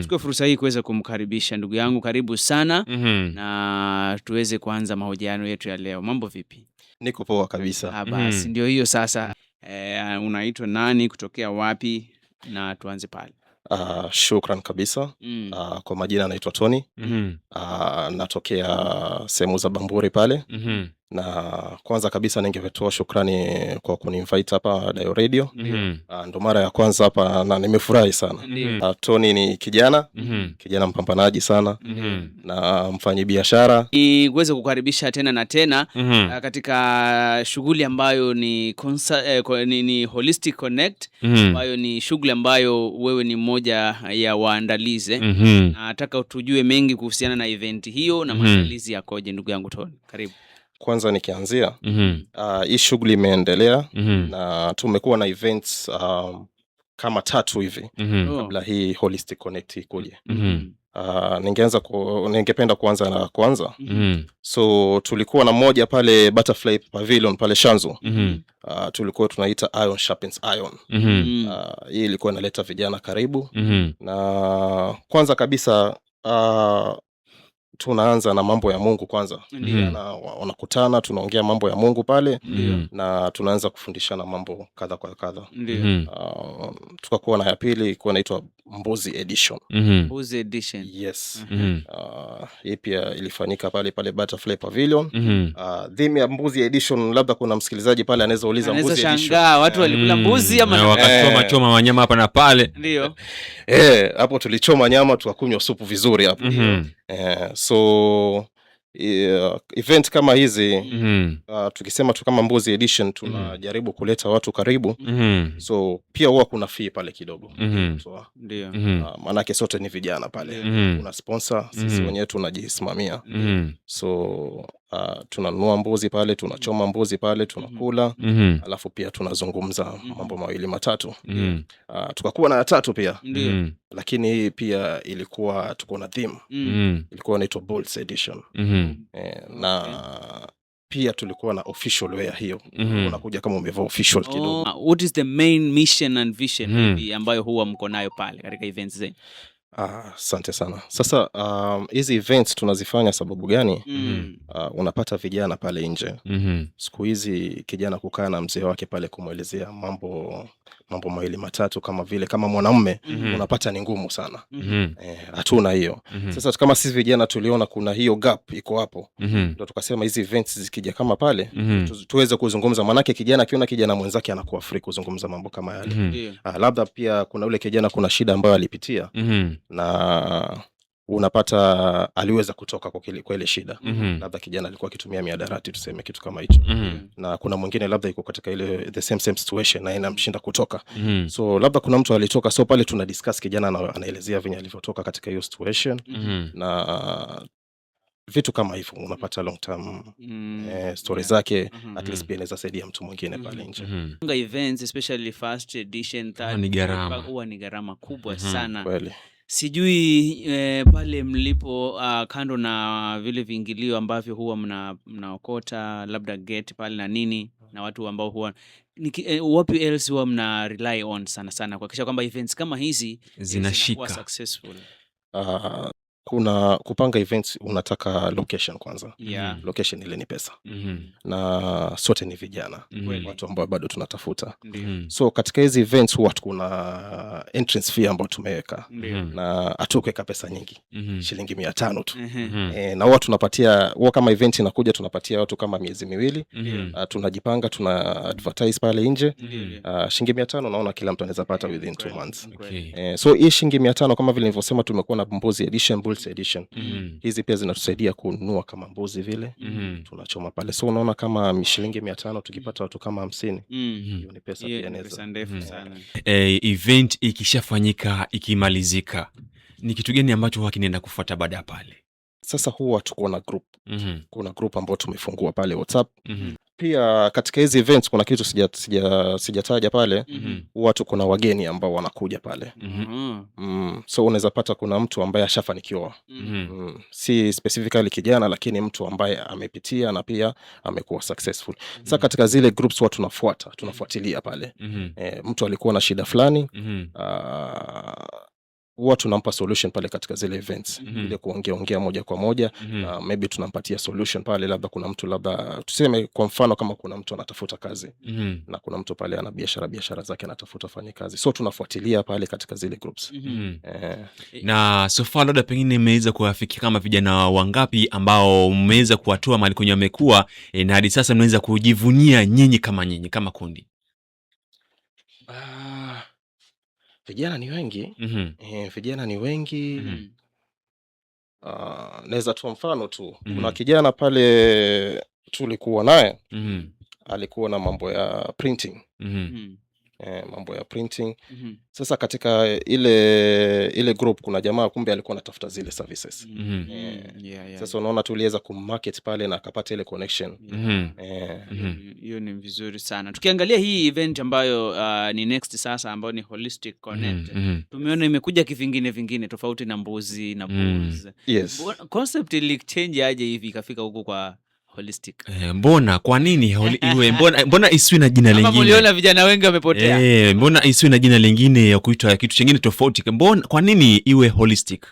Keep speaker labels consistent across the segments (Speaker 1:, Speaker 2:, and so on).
Speaker 1: Chukua fursa hii kuweza kumkaribisha ndugu yangu, karibu sana na tuweze kuanza mahojiano yetu ya leo. Mambo vipi?
Speaker 2: Niko poa kabisa.
Speaker 1: Basi ndio hiyo sasa. Unaitwa nani, kutokea wapi, na tuanze pale.
Speaker 2: Shukran kabisa. Kwa majina naitwa Tony. Natokea sehemu za Bamburi pale. Na kwanza kabisa ningetoa shukrani kwa kuninvite hapa Dayo Radio. Ndo mara ya kwanza hapa na nimefurahi sana. Tony ni kijana mpambanaji sana na mfanyabiashara.
Speaker 1: Niweze kukaribisha tena na tena katika shughuli ambayo ni Holistic Connect, ambayo ni shughuli ambayo wewe ni mmoja ya waandalizi. Nataka utujue mengi kuhusiana na event hiyo na maandalizi yakoje, ndugu yangu Tony. Karibu.
Speaker 2: Kwanza nikianzia, hii shughuli imeendelea na tumekuwa na events kama 3 hivi kabla hii Holistic Connect ikuje. Ningependa kuanza na kwanza. So tulikuwa na moja pale Butterfly Pavilion pale Shanzu. Tulikuwa tunaita Iron Sharpens Iron. Hii ilikuwa inaleta vijana karibu. Na kwanza kabisa tunaanza na mambo ya Mungu kwanza. Na wanakutana, tunaongea mambo ya Mungu pale. Na tunaanza kufundishana mambo kadha kwa kadha. Tukakuwa na ya pili ilikuwa inaitwa Mbuzi Edition.
Speaker 1: Mbuzi Edition.
Speaker 2: Yes. Hii pia ilifanyika pale Butterfly Pavilion. Theme ya Mbuzi Edition, labda kuna msikilizaji pale anaweza uliza Mbuzi Edition.
Speaker 1: Shangaa watu walikula mbuzi ama
Speaker 3: wakachoma wanyama hapa na pale.
Speaker 1: Ndio.
Speaker 2: Hapo tulichoma nyama, tukakunywa supu vizuri hapo. So event kama hizi tukisema tu kama Mbuzi Edition tunajaribu kuleta watu karibu. So pia huwa kuna fee pale kidogo. So
Speaker 1: ndio.
Speaker 2: Manake sote ni vijana pale. Kuna sponsor, sisi wenyewe tunajisimamia. So tunanunua mbuzi pale, tunachoma mbuzi pale, tunakula. Alafu pia tunazungumza mambo mawili matatu. Tukakuwa na ya tatu pia. Lakini hii pia ilikuwa tuko na theme. Ilikuwa inaitwa Bulls Edition. Na pia tulikuwa na official wear hiyo. Unakuja kama umevaa official kidogo.
Speaker 1: What is the main mission and vision ambayo huwa mko nayo pale katika events zenu?
Speaker 2: Asante sana. Sasa hizi events tunazifanya sababu gani? Unapata vijana pale nje. Siku hizi kijana kukaa na mzee wake pale kumuelezea mambo mawili matatu kama vile kama mwanamume unapata ni ngumu sana. Hatuna hiyo. Sasa kama sisi vijana tuliona kuna hiyo gap iko hapo. Ndio tukasema hizi events zikija kama pale tuweze kuzungumza, manake kijana akiona kijana mwenzake anakuwa free kuzungumza mambo kama yale. Labda pia kuna ule kijana kuna shida ambayo alipitia na unapata aliweza kutoka kwa ile shida. Labda kijana alikuwa akitumia miadarati, tuseme kitu kama hicho. Na kuna mwingine labda yuko katika ile the same situation na inamshinda kutoka. So labda kuna mtu alitoka, so pale tuna discuss, kijana anaelezea venye alivyotoka katika hiyo situation. Na vitu kama hivyo unapata long term stories zake, at least pia inaweza saidia mtu mwingine pale nje.
Speaker 1: Events especially first edition, huwa ni gharama kubwa sana.
Speaker 2: Kweli.
Speaker 1: Sijui pale mlipo kando na vile viingilio ambavyo huwa mnaokota labda gate pale na nini, na watu ambao huwa wapi else huwa mna rely on sana kuhakikisha kwamba events kama hizi zinakuwa successful?
Speaker 2: Kuna kupanga events, unataka location kwanza. Location ile ni pesa. Na sote ni vijana, watu ambao bado tunatafuta. So katika hizi events huwa kuna entrance fee ambayo tumeweka. Na hatukuweka pesa nyingi, shilingi 500 tu. Na huwa tunapatia, huwa kama event inakuja tunapatia watu kama miezi 2. Tunajipanga, tuna advertise pale nje. Shilingi 500 naona kila mtu anaweza pata within 2 months. So hii shilingi 500 kama vile nilivyosema, tumekuwa na Mbuzi Edition, Bulls Edition. Hizi pia zinatusaidia kununua kama mbuzi vile. Tunachoma pale. So unaona kama shilingi 500 tukipata watu kama 50, hiyo ni pesa pia inaweza.
Speaker 3: Event ikishafanyika, ikimalizika, ni kitu gani ambacho huwa kinaenda kufuata baada ya pale?
Speaker 2: Sasa huwa tuko na group. Kuna group ambayo tumefungua pale WhatsApp. Pia katika hizi events kuna kitu sijataja pale. Huwa tuko na wageni ambao wanakuja pale. So unaweza pata kuna mtu ambaye ashafanikiwa. Si specifically kijana, lakini mtu ambaye amepitia na pia amekuwa successful. Sasa katika zile groups watu tunafuatilia pale. Mtu alikuwa na shida fulani, huwa tunampa solution pale katika zile events, ile kuongea moja kwa moja. Maybe tunampatia solution pale, labda kuna mtu, labda tuseme kwa mfano kama kuna mtu anatafuta kazi na kuna mtu pale ana biashara zake anatafuta fanye kazi, so tunafuatilia pale katika zile groups.
Speaker 3: Na so far labda pengine mmeweza kuwafikia kama vijana wangapi ambao mmeweza kuwatoa mahali kwenye wamekuwa, na hadi sasa mnaweza kujivunia nyinyi kama kundi?
Speaker 2: Vijana ni wengi. Vijana ni wengi. Naweza tu mfano tu. Kuna kijana pale tulikuwa naye, alikuwa na mambo ya printing. Mambo ya printing. Sasa katika ile group kuna jamaa kumbe alikuwa anatafuta zile services. Sasa unaona tuliweza kummarket pale na akapata ile connection.
Speaker 1: Hiyo ni vizuri sana. Tukiangalia hii event ambayo ni next sasa, ambayo ni Holistic Connect, tumeona imekuja kivingine tofauti na mbuzi na bulls.
Speaker 2: Yes.
Speaker 1: Concept ili change aje hivi ikafika huko kwa Holistic?
Speaker 3: Mbona kwa nini iwe mbona isiwe na jina lingine?
Speaker 1: Kama mliona vijana wengi wamepotea.
Speaker 3: Mbona isiwe na jina lingine ya kuitwa kitu kingine tofauti? Mbona kwa nini iwe Holistic?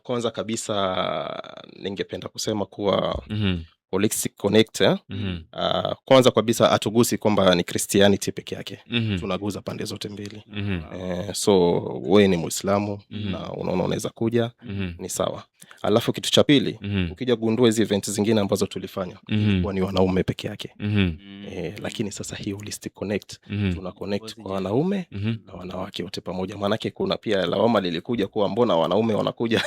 Speaker 2: Kwanza kabisa ningependa kusema kuwa Holistic Connect, kwanza kabisa atugusi kwamba ni Christianity peke yake. Tunaguza pande zote mbili. So wewe ni Muislamu na unaona unaweza kuja, ni sawa. Alafu kitu cha pili, ukija gundua hizo events zingine ambazo tulifanya kwa ni wanaume peke yake. Lakini sasa hii Holistic Connect tuna connect kwa wanaume na wanawake wote pamoja. Maana yake kuna pia lawama lilikuja kuwa mbona wanaume wanakuja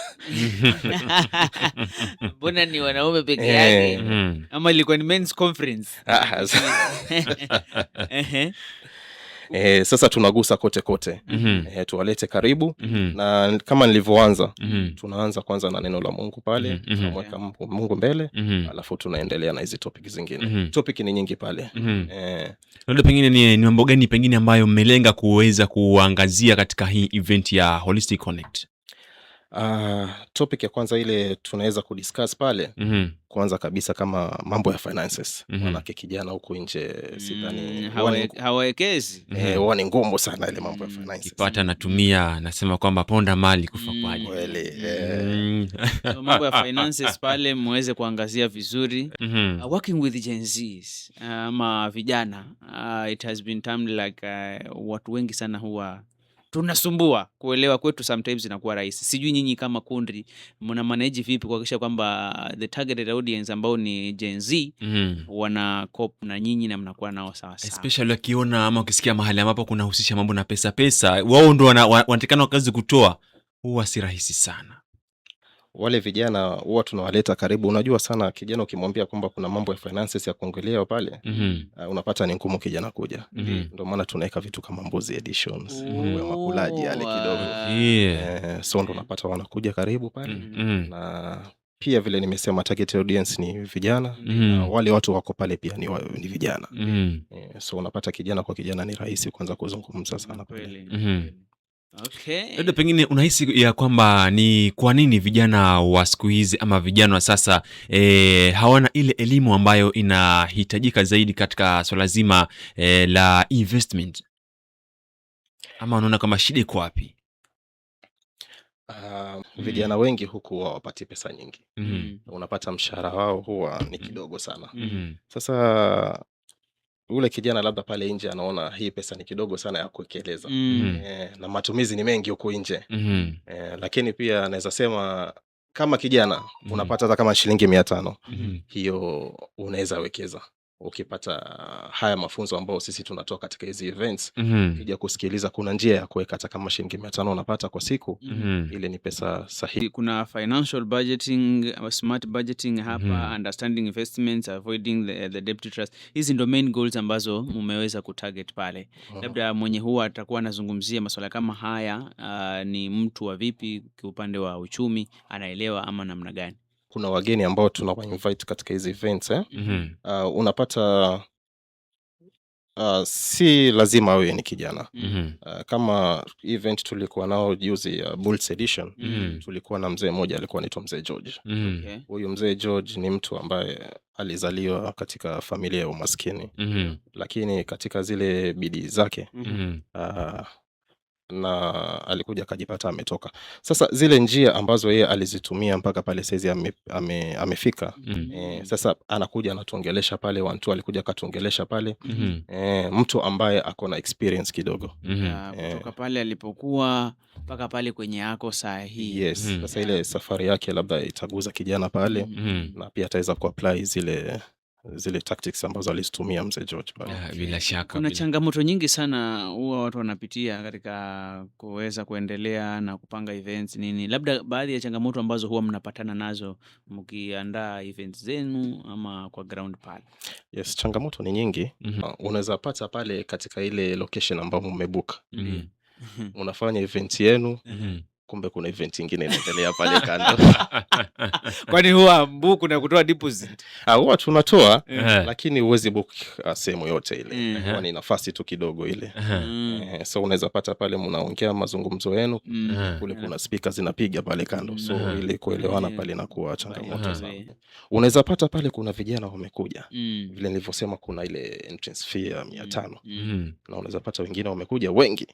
Speaker 1: mbona ni wanaume peke yake, ama ilikuwa ni men's conference?
Speaker 2: Sasa tunagusa kote. Tuwalete karibu. Na kama nilivyoanza, tunaanza kwanza na neno la Mungu pale, tunamweka Mungu mbele, alafu tunaendelea na hizi topic zingine. Topic ni nyingi pale.
Speaker 3: Labda pengine ni mambo gani pengine ambayo mmelenga kuweza kuangazia katika hii event ya Holistic Connect?
Speaker 2: Topic ya kwanza ile tunaweza kudiscuss pale, kwanza kabisa kama mambo ya finances. Manake kijana huko nje sidhani
Speaker 1: hawawekezi.
Speaker 2: Huwa ni ngumu sana ile mambo ya finances.
Speaker 3: Kipata natumia nasema kwamba ponda mali kufa kwaje.
Speaker 1: Mambo ya finances pale muweze kuangazia vizuri. Working with Gen Zs ama vijana, it has been termed like watu wengi sana huwa tunasumbua, kuelewa kwetu sometimes inakuwa rahisi. Sijui nyinyi kama kundi mna manage vipi kuhakikisha kwamba the targeted audience ambao ni Gen Z wana cope na nyinyi na mnakuwa nao sawa sawa.
Speaker 3: Especially wakiona ama ukisikia mahali ambapo kuna husisha mambo na pesa, wao ndio wanatakana kazi kutoa, huwa si rahisi sana.
Speaker 2: Wale vijana huwa tunawaleta karibu. Unajua sana kijana ukimwambia kwamba kuna mambo ya finances ya kuongelea pale, unapata ni ngumu kijana kuja. Ndio maana tunaweka vitu kama mbuzi editions, ya makulaji yale kidogo. So ndio unapata wanakuja karibu pale. Na pia vile nimesema target audience ni vijana, wale watu wako pale pia ni vijana. So unapata kijana kwa kijana ni rahisi kwanza kuzungumza sana pale.
Speaker 1: Okay.
Speaker 3: Labda pengine unahisi ya kwamba ni kwa nini vijana wa siku hizi ama vijana wa sasa hawana ile elimu ambayo inahitajika zaidi katika swala zima la investment? Ama unaona kama shida iko wapi?
Speaker 2: Vijana wengi huku hawapati pesa nyingi. Unapata mshahara wao huwa ni kidogo sana. Sasa ule kijana labda pale nje anaona hii pesa ni kidogo sana ya kuwekeleza. Na matumizi ni mengi huko nje. Lakini pia naweza sema kama kijana unapata hata kama shilingi 500, hiyo unaweza wekeza. Ukipata haya mafunzo ambao sisi tunatoa katika hizi events, ukija kusikiliza kuna njia ya kuweka hata kama shilingi 500 unapata kwa siku, ile ni pesa sahihi.
Speaker 1: Kuna financial budgeting, smart budgeting hapa, understanding investments, avoiding the debt trust. Hizi ndio main goals ambazo mmeweza kutarget pale. Labda mwenye huwa atakuwa anazungumzia masuala kama haya, ni mtu wa vipi kwa upande wa uchumi, anaelewa ama namna gani?
Speaker 2: Kuna wageni ambao tunawa-invite katika hizi events. Unapata si lazima wewe ni kijana. Kama event tulikuwa nao juzi ya Bulls Edition, tulikuwa na mzee mmoja alikuwa anaitwa Mzee George. Huyu Mzee George ni mtu ambaye alizaliwa katika familia ya umaskini. Lakini katika zile bidii zake na alikuja akajipata ametoka. Sasa zile njia ambazo yeye alizitumia mpaka pale saizi amefika, sasa anakuja anatuongelesha pale, Wantu alikuja akatuongelesha pale, mtu ambaye ako na experience kidogo.
Speaker 1: Kutoka pale alipokuwa mpaka pale kwenye ako saa hii.
Speaker 2: Yes, sasa ile safari yake labda itaguza kijana pale, na pia ataweza kuapply zile tactics ambazo alizitumia mzee George pale.
Speaker 3: Bila shaka.
Speaker 1: Kuna changamoto nyingi sana huwa watu wanapitia katika kuweza kuendelea na kupanga events nini. Labda baadhi ya changamoto ambazo huwa mnapatana nazo mkiandaa events zenu ama kwa ground pale.
Speaker 2: Yes, changamoto ni nyingi. Unaweza pata pale katika ile location ambayo mmebook. Unafanya event yenu, kumbe kuna event nyingine inaendelea pale kando.
Speaker 1: Kwani huwa mbuku na kutoa deposit?
Speaker 2: Huwa tunatoa, lakini huwezi book sehemu yote ile. Huwa ni nafasi tu kidogo ile. So unaweza pata pale mnaongea mazungumzo yenu, kule kuna speakers zinapiga pale kando. So ile kuelewana pale inakuwa changamoto sana. Unaweza pata pale kuna vijana wamekuja. Vile nilivyosema kuna ile entrance fee ya 500. Na unaweza pata wengine wamekuja wengi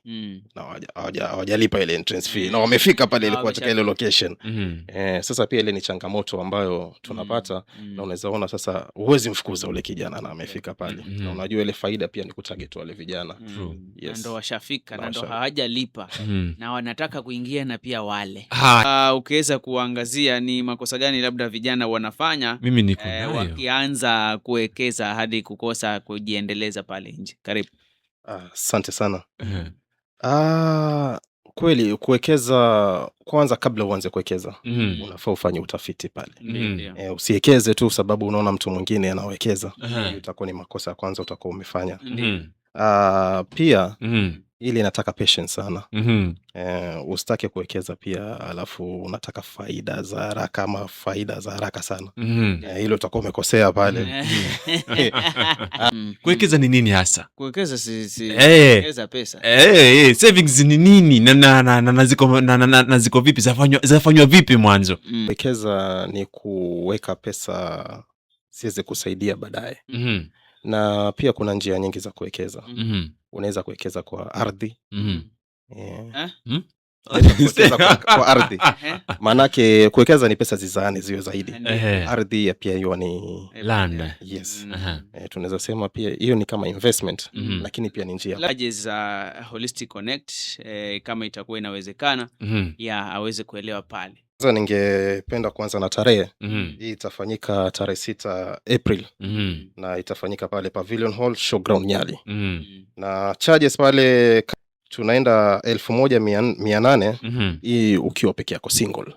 Speaker 2: na hawajalipa ile entrance fee. Na wamefika pale ilikuwa katika ile location. Sasa pia ile ni changamoto ambayo tunapata, na unaweza ona sasa huwezi mfukuza ule kijana na amefika pale. Na unajua ile faida pia ni kutarget wale vijana.
Speaker 1: Yes. Ndio washafika na ndio hawajalipa na wanataka kuingia na pia wale. Ukiweza kuangazia ni makosa gani labda vijana wanafanya
Speaker 3: Mimi niko nayo.
Speaker 1: wakianza kuwekeza hadi kukosa kujiendeleza pale nje. Karibu.
Speaker 2: Asante sana. Kweli kuwekeza kwanza, kabla uanze kuwekeza unafaa ufanye utafiti pale. Usiwekeze tu sababu unaona mtu mwingine anawekeza. Itakuwa ni makosa ya kwanza utakuwa umefanya. Pia ili inataka patience sana. Usitake kuwekeza pia alafu unataka faida za haraka ama faida za haraka sana. Hilo utakuwa umekosea pale.
Speaker 3: Kuwekeza ni nini hasa?
Speaker 1: Kuwekeza si kuwekeza pesa.
Speaker 3: Savings ni nini na ziko vipi, zafanywa vipi mwanzo?
Speaker 2: Kuwekeza ni kuweka pesa siweze kusaidia baadaye. Na pia kuna njia nyingi za kuwekeza. Unaweza kuwekeza kwa ardhi. Kuwekeza kwa ardhi. Maanake kuwekeza ni pesa zizaane ziwe zaidi. Ardhi ya pia hiyo ni
Speaker 3: land.
Speaker 2: Yes. Tunaweza sema pia hiyo ni kama investment, lakini pia ni njia.
Speaker 1: Lages Holistic Connect kama itakuwa inawezekana aweze kuelewa pale.
Speaker 2: Sasa ningependa kuanza na tarehe. Hii itafanyika tarehe 6 April. Na itafanyika pale Pavilion Hall, Showground Nyali. Na charges pale tunaenda 1800. Hii ukiwa peke yako single.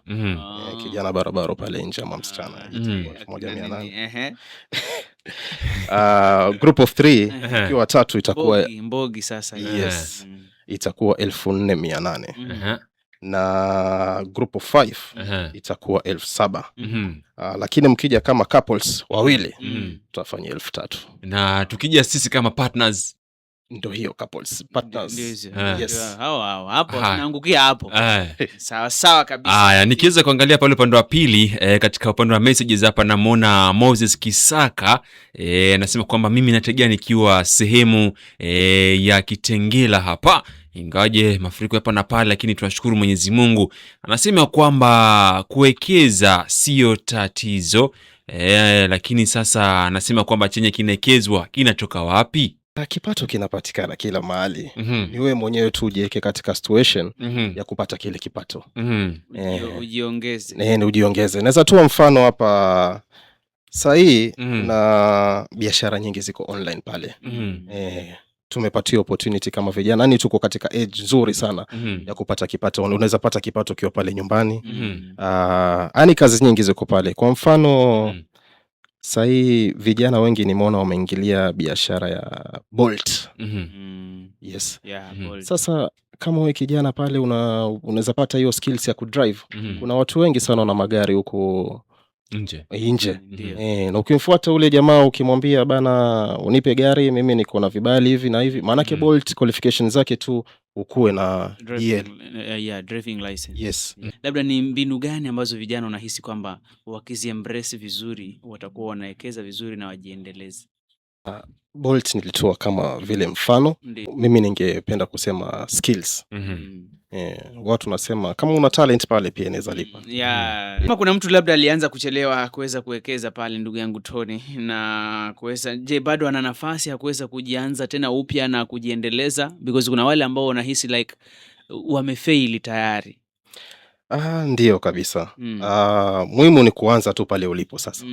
Speaker 2: Kijana barabara pale nje ama msichana 1800. Group of 3 ikiwa 3 itakuwa
Speaker 1: mbogi sasa.
Speaker 2: Yes. Itakuwa 4800. Na group of 5 itakuwa 7,000. Lakini mkija kama couples wawili tutafanya 3,000.
Speaker 3: Na tukija sisi kama partners,
Speaker 2: ndio hiyo couples partners.
Speaker 1: Yes. Hapo tunaangukia hapo. Sawa kabisa.
Speaker 3: Nikiweza kuangalia pale upande wa pili, katika upande wa messages hapa namuona Moses Kisaka anasema kwamba mimi nategea nikiwa sehemu ya Kitengela hapa. Ingaje mafuriko hapa na pale, lakini tunashukuru Mwenyezi Mungu. Anasema kwamba kuwekeza sio tatizo, lakini sasa anasema kwamba chenye kinekezwa kinatoka wapi?
Speaker 2: Kipato kinapatikana kila mahali. Ni wewe mwenyewe tu ujiweke katika situation ya kupata kile kipato.
Speaker 1: Ujiongeze.
Speaker 2: Ni ujiongeze. Naweza toa mfano hapa. Sahii na biashara nyingi ziko online pale. Tumepatia opportunity kama vijana. Yaani tuko katika age nzuri sana ya kupata kipato. Unaweza pata kipato ukiwa pale nyumbani. Yaani kazi nyingi ziko pale. Kwa mfano sahii vijana wengi nimeona wameingilia biashara ya Bolt. Yes.
Speaker 1: Bolt.
Speaker 2: Sasa kama wewe kijana pale unaweza pata hiyo skills ya kudrive. Kuna watu wengi sana na magari huko nje. Na ukimfuata ule jamaa ukimwambia bana unipe gari, mimi niko na vibali hivi na hivi, maana Bolt qualifications zake tu ukuwe na
Speaker 1: driving license.
Speaker 2: Yes.
Speaker 1: Labda ni mbinu gani ambazo vijana unahisi kwamba wakiziembrace vizuri watakuwa wanawekeza vizuri na wajiendeleze?
Speaker 2: Bolt nilitoa kama vile mfano.
Speaker 1: Ndiyo.
Speaker 2: Mimi ningependa kusema skills. Watu nasema kama una talent pale pia inaweza lipa.
Speaker 1: Kama kuna mtu labda alianza kuchelewa kuweza kuwekeza pale, ndugu yangu Tony, na kuweza, je, bado ana nafasi ya kuweza kujianza tena upya na kujiendeleza? Because kuna wale ambao wanahisi like wamefaili tayari.
Speaker 2: Ndiyo kabisa. Muhimu ni kuanza tu pale ulipo sasa.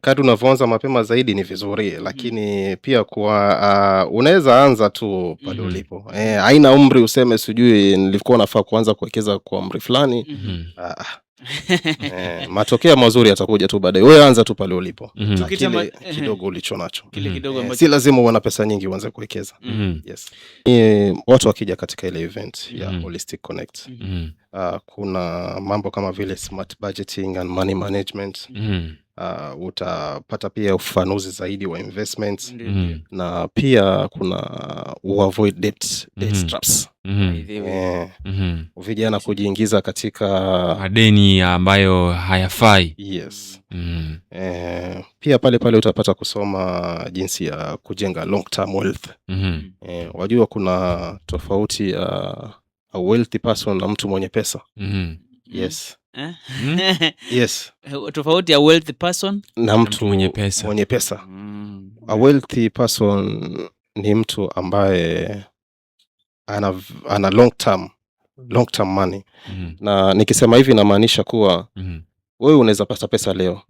Speaker 2: Kadri unavyoanza mapema zaidi ni vizuri, lakini pia kwa unaweza anza tu pale ulipo. Haina umri useme sijui nilikuwa nafaa kuanza kuwekeza kwa umri fulani. Matokeo mazuri yatakuja tu baadaye. Wewe anza tu pale ulipo. Kile kidogo ulicho nacho.
Speaker 1: Kile kidogo ambacho
Speaker 2: si lazima uwe na pesa nyingi uanze kuwekeza. Yes. Watu wakija katika ile event ya Holistic Connect, kuna mambo kama vile smart budgeting and money management. Utapata pia ufafanuzi zaidi wa investments. Na pia kuna avoid debt traps. Vijana kujiingiza katika
Speaker 3: madeni ambayo hayafai.
Speaker 2: Yes. Pia pale utapata kusoma jinsi ya kujenga long term wealth. Wajua kuna tofauti ya a wealthy person na mtu mwenye pesa. Yes. Yes.
Speaker 1: Tofauti ya wealthy person
Speaker 2: na mtu mwenye pesa. A wealthy person ni mtu ambaye ana long term money. Na nikisema hivi namaanisha kuwa wewe unaweza pata pesa leo,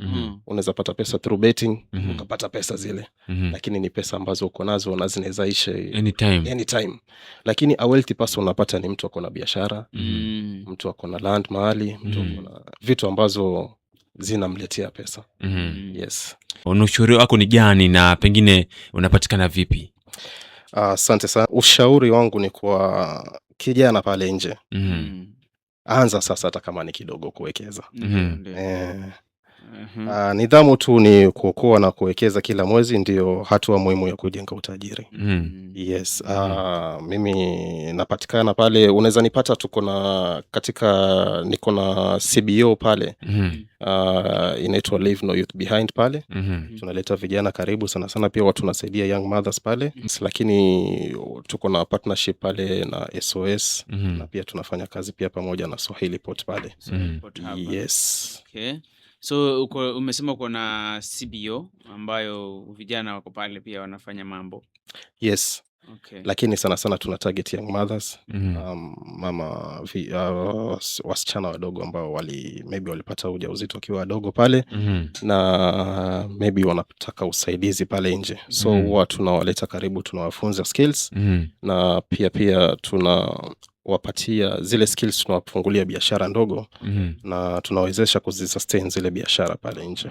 Speaker 2: unaweza pata pesa through betting, ukapata pesa zile, lakini ni pesa ambazo uko nazo na zinaweza isha anytime. Lakini a wealthy person unapata ni mtu akona biashara, mtu akona land mahali, mtu akona vitu ambazo zinamletea pesa. Yes.
Speaker 3: Ushauri wako ni gani na pengine unapatikana vipi?
Speaker 2: Asante sana. Ushauri wangu ni kwa kijana pale nje. Anza sasa hata kama ni kidogo kuwekeza. Nidhamu tu ni kuokoa na kuwekeza kila mwezi ndio hatua muhimu ya kujenga utajiri. Yes. Mimi napatikana pale, unaweza nipata niko na CBO pale. Inaitwa Leave No Youth Behind pale. Tunaleta vijana karibu sana pia watu tunasaidia young mothers pale. Lakini tuko na partnership pale na SOS na pia tunafanya kazi pia pamoja na Swahili Pot pale. Yes.
Speaker 1: Okay. So umesema uko na CBO ambayo vijana wako pale pia wanafanya mambo.
Speaker 2: Yes.
Speaker 1: Okay.
Speaker 2: Lakini sana tuna target young mothers. Wasichana wadogo ambao maybe walipata ujauzito wakiwa wadogo pale. Na maybe wanataka usaidizi pale nje. So huwa tunawaleta karibu, tunawafunza skills. Na pia tunawapatia zile skills, tunawafungulia biashara ndogo. Na tunawezesha kuzisustain zile biashara pale nje.